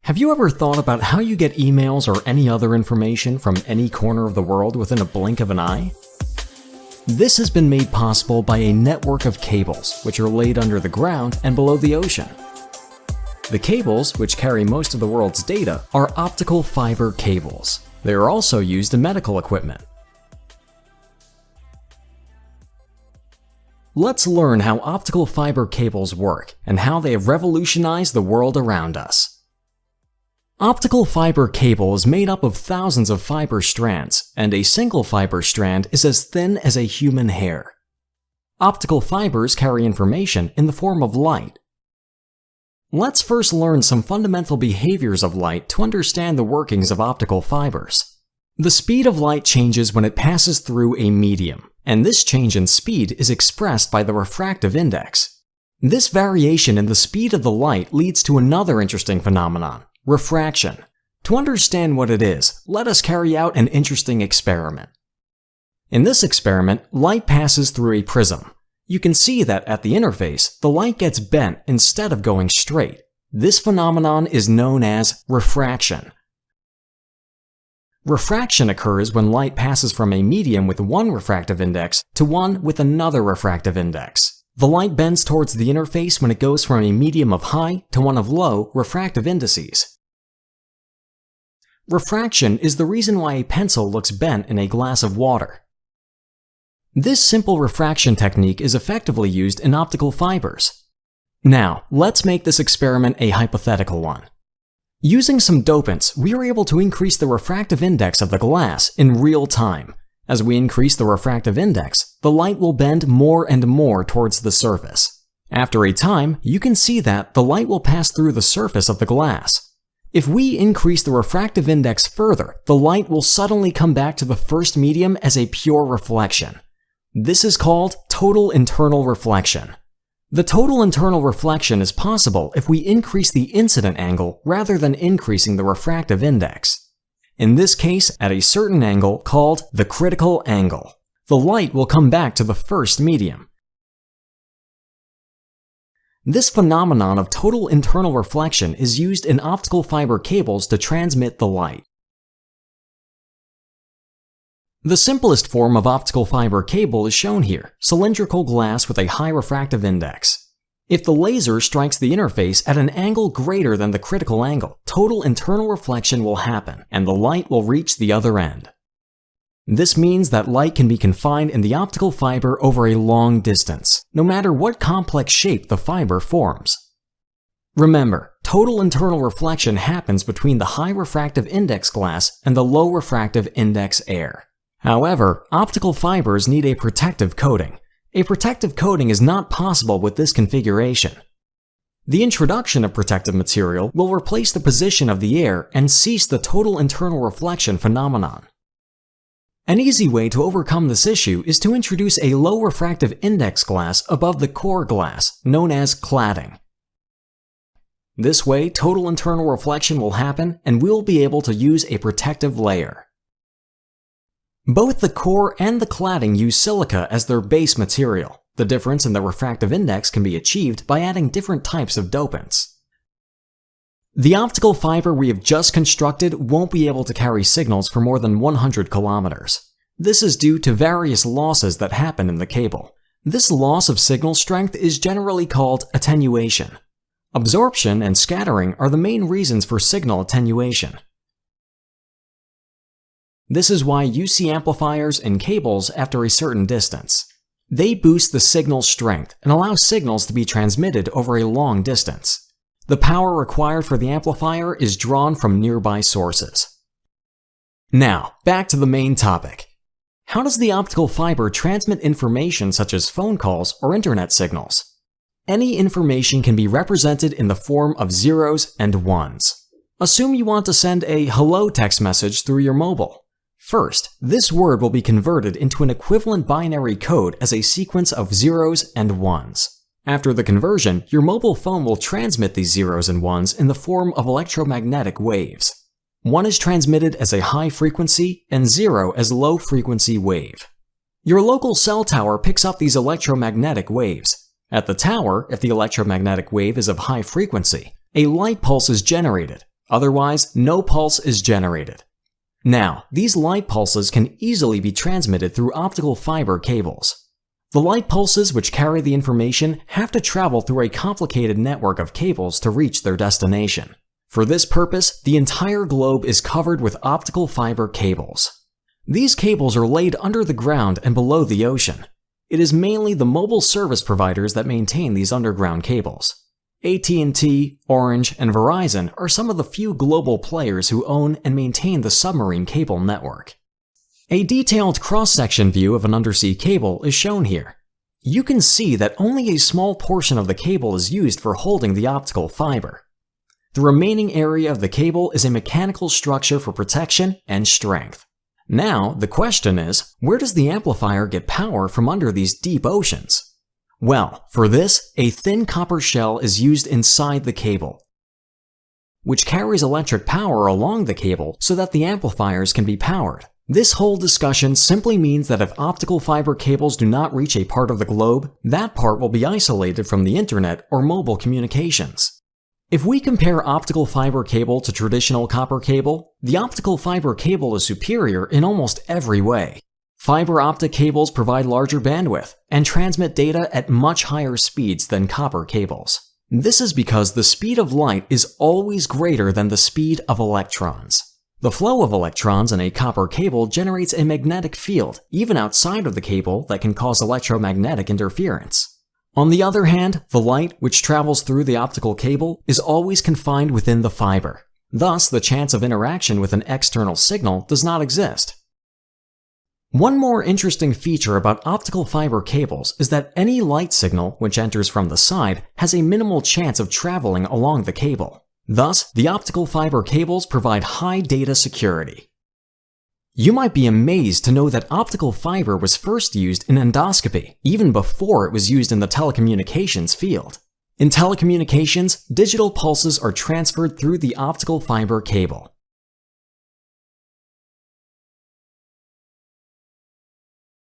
Have you ever thought about how you get emails or any other information from any corner of the world within a blink of an eye? This has been made possible by a network of cables, which are laid under the ground and below the ocean. The cables, which carry most of the world's data, are optical fiber cables. They are also used in medical equipment. Let's learn how optical fiber cables work and how they have revolutionized the world around us. Optical fiber cable is made up of thousands of fiber strands, and a single fiber strand is as thin as a human hair. Optical fibers carry information in the form of light. Let's first learn some fundamental behaviors of light to understand the workings of optical fibers. The speed of light changes when it passes through a medium, and this change in speed is expressed by the refractive index. This variation in the speed of the light leads to another interesting phenomenon: refraction. To understand what it is, let us carry out an interesting experiment. In this experiment, light passes through a prism. You can see that at the interface, the light gets bent instead of going straight. This phenomenon is known as refraction. Refraction occurs when light passes from a medium with one refractive index to one with another refractive index. The light bends towards the interface when it goes from a medium of high to one of low refractive indices. Refraction is the reason why a pencil looks bent in a glass of water. This simple refraction technique is effectively used in optical fibers. Now, let's make this experiment a hypothetical one. Using some dopants, we are able to increase the refractive index of the glass in real time. As we increase the refractive index, the light will bend more and more towards the surface. After a time, you can see that the light will pass through the surface of the glass. If we increase the refractive index further, the light will suddenly come back to the first medium as a pure reflection. This is called total internal reflection. The total internal reflection is possible if we increase the incident angle rather than increasing the refractive index. In this case, at a certain angle called the critical angle, the light will come back to the first medium. This phenomenon of total internal reflection is used in optical fiber cables to transmit the light. The simplest form of optical fiber cable is shown here: cylindrical glass with a high refractive index. If the laser strikes the interface at an angle greater than the critical angle, total internal reflection will happen, and the light will reach the other end. This means that light can be confined in the optical fiber over a long distance, no matter what complex shape the fiber forms. Remember, total internal reflection happens between the high refractive index glass and the low refractive index air. However, optical fibers need a protective coating. A protective coating is not possible with this configuration. The introduction of protective material will replace the position of the air and cease the total internal reflection phenomenon. An easy way to overcome this issue is to introduce a low refractive index glass above the core glass, known as cladding. This way, total internal reflection will happen and we will be able to use a protective layer. Both the core and the cladding use silica as their base material. The difference in the refractive index can be achieved by adding different types of dopants. The optical fiber we have just constructed won't be able to carry signals for more than 100 kilometers. This is due to various losses that happen in the cable. This loss of signal strength is generally called attenuation. Absorption and scattering are the main reasons for signal attenuation. This is why you see amplifiers in cables after a certain distance. They boost the signal strength and allow signals to be transmitted over a long distance. The power required for the amplifier is drawn from nearby sources. Now, back to the main topic. How does the optical fiber transmit information such as phone calls or internet signals? Any information can be represented in the form of zeros and ones. Assume you want to send a hello text message through your mobile. First, this word will be converted into an equivalent binary code as a sequence of zeros and ones. After the conversion, your mobile phone will transmit these zeros and ones in the form of electromagnetic waves. One is transmitted as a high frequency and zero as low frequency wave. Your local cell tower picks up these electromagnetic waves. At the tower, if the electromagnetic wave is of high frequency, a light pulse is generated. Otherwise, no pulse is generated. Now, these light pulses can easily be transmitted through optical fiber cables. The light pulses which carry the information have to travel through a complicated network of cables to reach their destination. For this purpose, the entire globe is covered with optical fiber cables. These cables are laid under the ground and below the ocean. It is mainly the mobile service providers that maintain these underground cables. AT&T, Orange, and Verizon are some of the few global players who own and maintain the submarine cable network. A detailed cross-section view of an undersea cable is shown here. You can see that only a small portion of the cable is used for holding the optical fiber. The remaining area of the cable is a mechanical structure for protection and strength. Now, the question is, where does the amplifier get power from under these deep oceans? Well, for this, a thin copper shell is used inside the cable, which carries electric power along the cable so that the amplifiers can be powered. This whole discussion simply means that if optical fiber cables do not reach a part of the globe, that part will be isolated from the internet or mobile communications. If we compare optical fiber cable to traditional copper cable, the optical fiber cable is superior in almost every way. Fiber optic cables provide larger bandwidth and transmit data at much higher speeds than copper cables. This is because the speed of light is always greater than the speed of electrons. The flow of electrons in a copper cable generates a magnetic field, even outside of the cable, that can cause electromagnetic interference. On the other hand, the light, which travels through the optical cable, is always confined within the fiber. Thus, the chance of interaction with an external signal does not exist. One more interesting feature about optical fiber cables is that any light signal which enters from the side has a minimal chance of traveling along the cable. Thus, the optical fiber cables provide high data security. You might be amazed to know that optical fiber was first used in endoscopy, even before it was used in the telecommunications field. In telecommunications, digital pulses are transferred through the optical fiber cable.